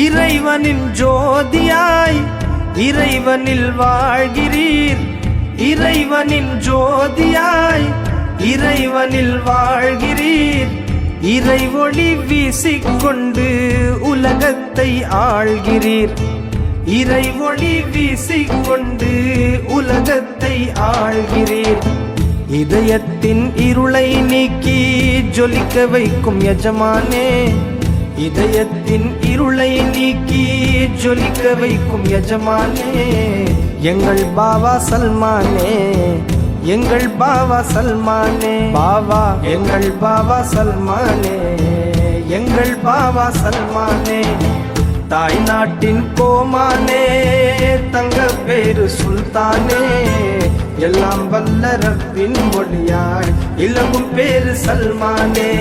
இறைவனின் ஜோதியாய் இறைவனில் வாழ்கிறீர். இறைவனின் ஜோதியாய் இறைவனில் வாழ்கிறீர். இறை ஒளி வீசிக்கொண்டு உலகத்தை ஆள்கிறீர். இறை ஒளி வீசிக்கொண்டு உலகத்தை ஆள்கிறீர். இதயத்தின் இருளை நீக்கி ஜொலிக்க வைக்கும் எஜமானே. இதயத்தின் இருளை நீக்கி ஜொலிக்க வைக்கும் எஜமானே. எங்கள் பாவா சல்மானே, எங்கள் பாவா சல்மானே. பாவா எங்கள் பாவா சல்மானே, எங்கள் பாவா சல்மானே. தாய் நாட்டின் கோமானே, தங்க பேரு சுல்தானே. எல்லாம் வல்ல ரப்பின் மொழியாய் இலங்கும் பேரு சல்மானே.